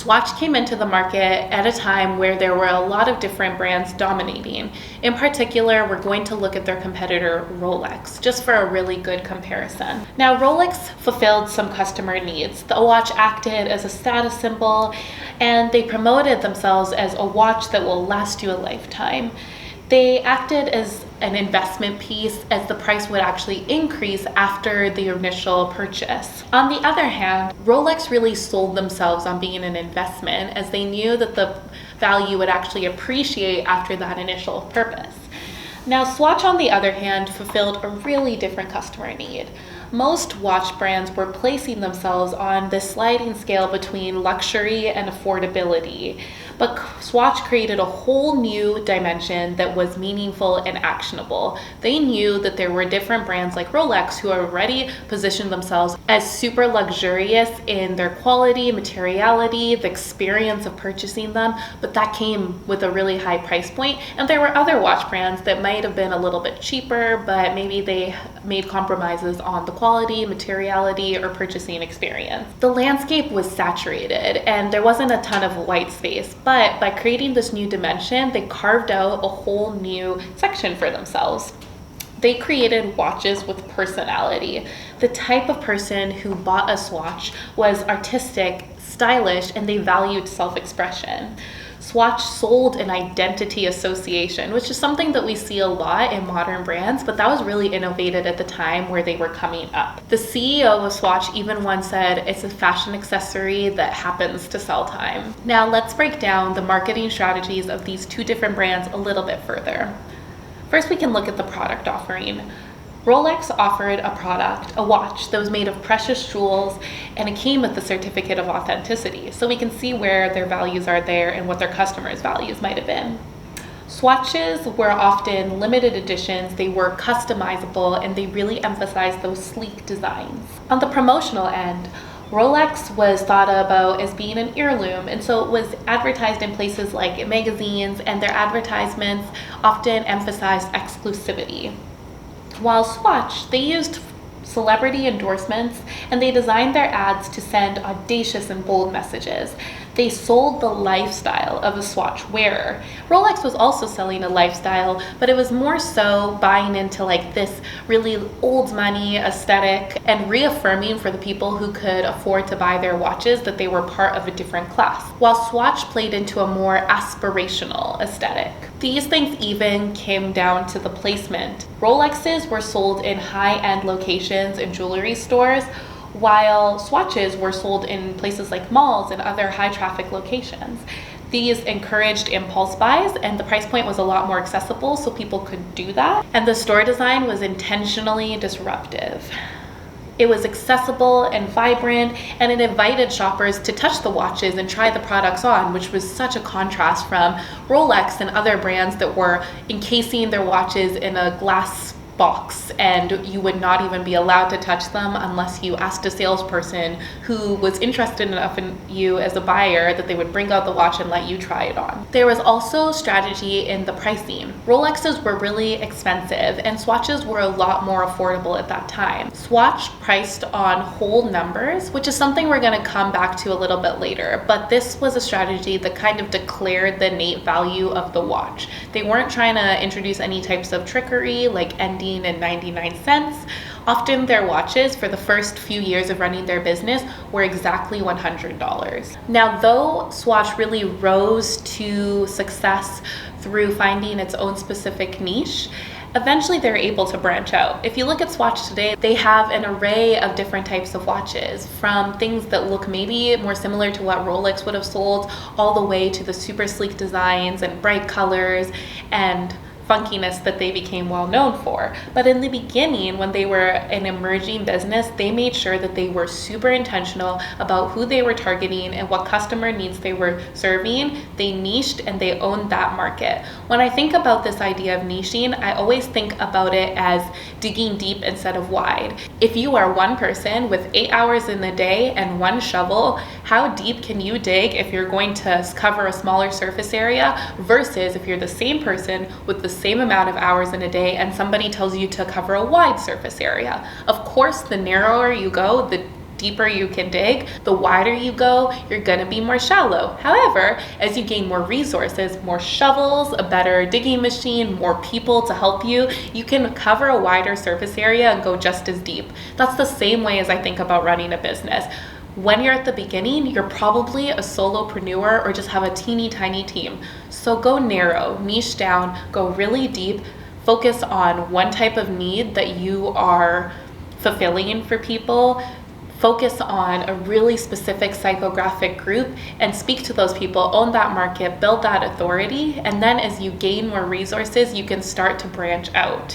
Swatch came into the market at a time where there were a lot of different brands dominating. In particular, we're going to look at their competitor Rolex, just for a really good comparison. Now, Rolex fulfilled some customer needs. The watch acted as a status symbol, and they promoted themselves as a watch that will last you a lifetime. They acted as an investment piece, as the price would actually increase after the initial purchase. On the other hand, Rolex really sold themselves on being an investment, as they knew that the value would actually appreciate after that initial purpose. Now, Swatch, on the other hand, fulfilled a really different customer need. Most watch brands were placing themselves on this sliding scale between luxury and affordability, but Swatch created a whole new dimension that was meaningful and actionable. They knew that there were different brands like Rolex who already positioned themselves as super luxurious in their quality, materiality, the experience of purchasing them, but that came with a really high price point. And there were other watch brands that might have been a little bit cheaper, but maybe they made compromises on the quality, materiality, or purchasing experience. The landscape was saturated and there wasn't a ton of white space, but by creating this new dimension, they carved out a whole new section for themselves. They created watches with personality. The type of person who bought a Swatch was artistic, stylish, and they valued self-expression. Swatch sold an identity association, which is something that we see a lot in modern brands, but that was really innovated at the time where they were coming up. The CEO of Swatch even once said it's a fashion accessory that happens to sell time. Now let's break down the marketing strategies of these two different brands a little bit further. First, we can look at the product offering. Rolex offered a product, a watch, that was made of precious jewels, and it came with the certificate of authenticity. So we can see where their values are there and what their customers' values might have been. Swatches were often limited editions, they were customizable, and they really emphasized those sleek designs. On the promotional end, Rolex was thought about as being an heirloom, and so it was advertised in places like magazines, and their advertisements often emphasized exclusivity. While Swatch, they used celebrity endorsements, and they designed their ads to send audacious and bold messages. They sold the lifestyle of a Swatch wearer. Rolex was also selling a lifestyle, but it was more so buying into like this really old money aesthetic and reaffirming for the people who could afford to buy their watches that they were part of a different class, while Swatch played into a more aspirational aesthetic. These things even came down to the placement. Rolexes were sold in high-end locations and jewelry stores, while Swatches were sold in places like malls and other high-traffic locations. These encouraged impulse buys, and the price point was a lot more accessible, so people could do that. And the store design was intentionally disruptive. It was accessible and vibrant, and it invited shoppers to touch the watches and try the products on, which was such a contrast from Rolex and other brands that were encasing their watches in a glass box, and you would not even be allowed to touch them unless you asked a salesperson who was interested enough in you as a buyer that they would bring out the watch and let you try it on. There was also strategy in the pricing. Rolexes were really expensive and Swatches were a lot more affordable at that time. Swatch priced on whole numbers, which is something we're going to come back to a little bit later, but this was a strategy that kind of declared the innate value of the watch. They weren't trying to introduce any types of trickery like ending in 99 cents. Often their watches for the first few years of running their business were exactly $100. Now, though Swatch really rose to success through finding its own specific niche, eventually they're able to branch out. If you look at Swatch today, they have an array of different types of watches, from things that look maybe more similar to what Rolex would have sold, all the way to the super sleek designs and bright colors and funkiness that they became well known for. But in the beginning, when they were an emerging business, they made sure that they were super intentional about who they were targeting and what customer needs they were serving. They niched and they owned that market. When I think about this idea of niching, I always think about it as digging deep instead of wide. If you are one person with 8 hours in the day and one shovel, how deep can you dig if you're going to cover a smaller surface area versus if you're the same person with the same amount of hours in a day and somebody tells you to cover a wide surface area? Of course, the narrower you go, the deeper you can dig. The wider you go, you're gonna be more shallow. However, as you gain more resources, more shovels, a better digging machine, more people to help you, you can cover a wider surface area and go just as deep. That's the same way as I think about running a business. When you're at the beginning, you're probably a solopreneur or just have a teeny tiny team. So go narrow, niche down, go really deep, focus on one type of need that you are fulfilling for people. Focus on a really specific psychographic group and speak to those people, own that market, build that authority, and then as you gain more resources, you can start to branch out.